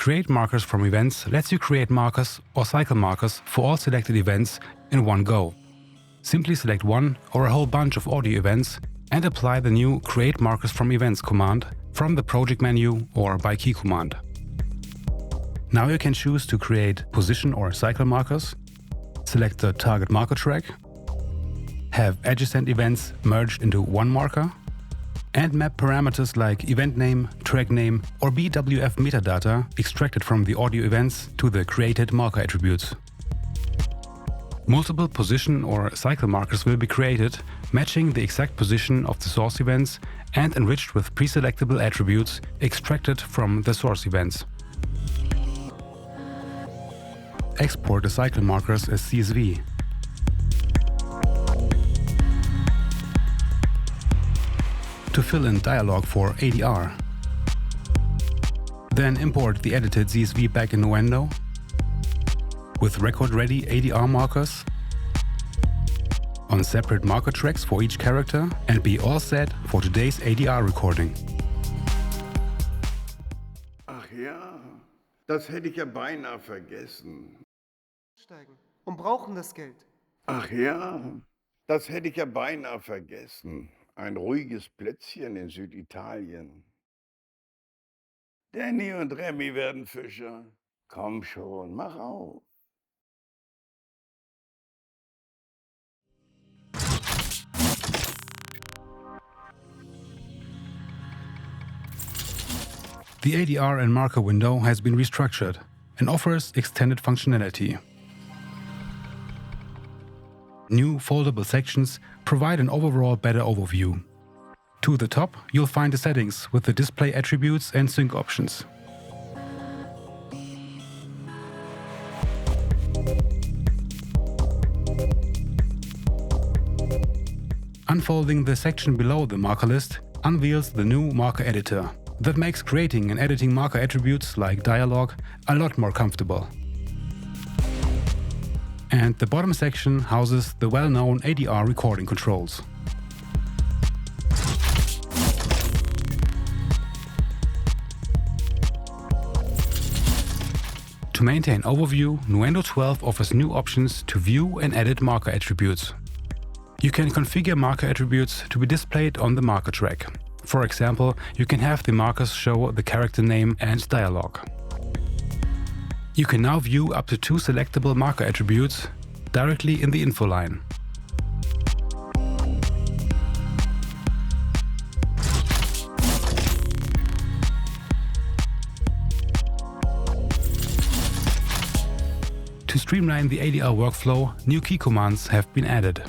Create markers from events lets you create markers or cycle markers for all selected events in one go. Simply select one or a whole bunch of audio events and apply the new Create Markers from Events command from the project menu or by key command. Now you can choose to create position or cycle markers, select the target marker track, have adjacent events merged into one marker, and map parameters like event name, track name or BWF metadata extracted from the audio events to the created marker attributes. Multiple position or cycle markers will be created, matching the exact position of the source events and enriched with pre-selectable attributes extracted from the source events. Export the cycle markers as CSV. To fill in dialog for ADR. Then import the edited CSV back in Nuendo with record-ready ADR markers on separate marker tracks for each character and be all set for today's ADR recording. Ach ja, das hätte ich ja beinahe vergessen. Und brauchen das Geld. Ach ja, das hätte ich ja beinahe vergessen. Ein ruhiges Plätzchen in Süditalien. Danny und Remy werden Fischer. Komm schon, mach auf. The ADR and marker window has been restructured and offers extended functionality. New foldable sections provide an overall better overview. To the top, you'll find the settings with the display attributes and sync options. Unfolding the section below the marker list unveils the new marker editor that makes creating and editing marker attributes like dialog a lot more comfortable. And the bottom section houses the well-known ADR recording controls. To maintain overview, Nuendo 12 offers new options to view and edit marker attributes. You can configure marker attributes to be displayed on the marker track. For example, you can have the markers show the character name and dialogue. You can now view up to 2 selectable marker attributes directly in the info line. To streamline the ADR workflow, new key commands have been added.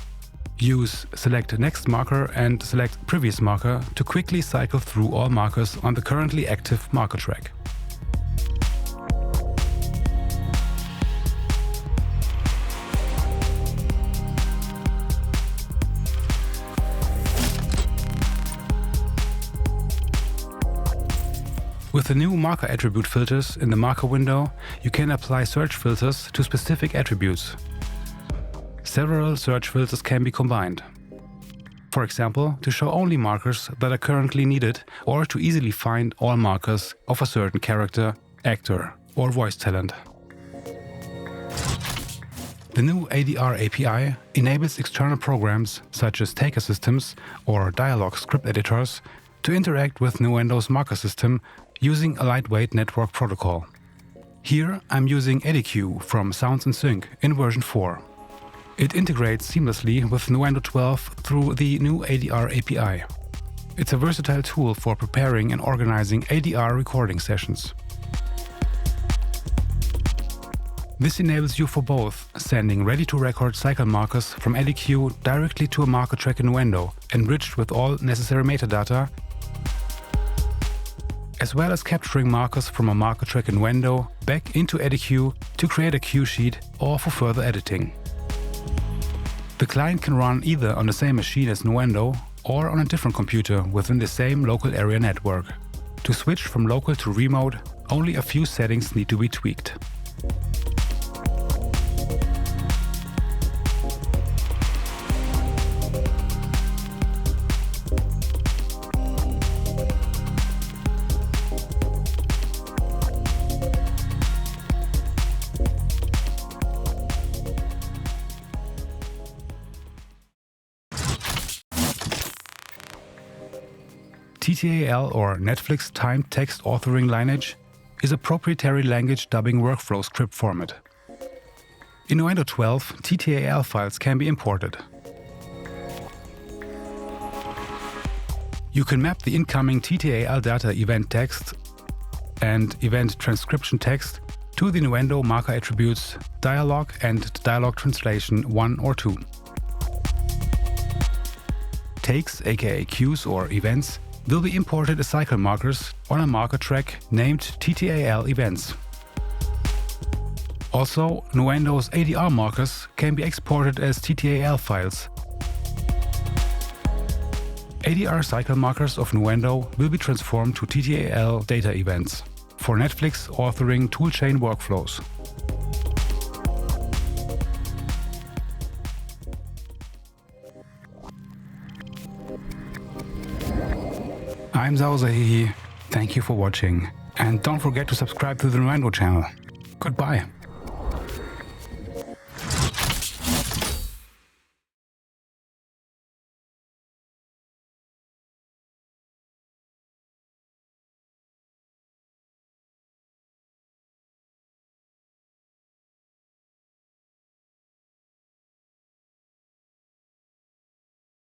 Use Select Next Marker and Select Previous Marker to quickly cycle through all markers on the currently active marker track. With the new marker attribute filters in the marker window, you can apply search filters to specific attributes. Several search filters can be combined. For example, to show only markers that are currently needed or to easily find all markers of a certain character, actor or voice talent. The new ADR API enables external programs such as taker systems or dialog script editors to interact with Nuendo's marker system using a lightweight network protocol. Here I'm using ADQ from Sounds and Sync in version 4. It integrates seamlessly with Nuendo 12 through the new ADR API. It's a versatile tool for preparing and organizing ADR recording sessions. This enables you for both sending ready-to-record cycle markers from ADQ directly to a marker track in Nuendo, enriched with all necessary metadata, as well as capturing markers from a marker track in Nuendo back into ADQ to create a cue sheet or for further editing. The client can run either on the same machine as Nuendo or on a different computer within the same local area network. To switch from local to remote, only a few settings need to be tweaked. TTAL, or Netflix Timed Text Authoring Lineage, is a proprietary language dubbing workflow script format. In Nuendo 12, TTAL files can be imported. You can map the incoming TTAL data event text and event transcription text to the Nuendo marker attributes dialog and dialog translation 1 or 2. Takes, aka queues or events, will be imported as cycle markers on a marker track named TTAL events. Also, Nuendo's ADR markers can be exported as TTAL files. ADR cycle markers of Nuendo will be transformed to TTAL data events for Netflix authoring toolchain workflows. I'm Zausahihi, thank you for watching, and don't forget to subscribe to the Nuendo channel. Goodbye.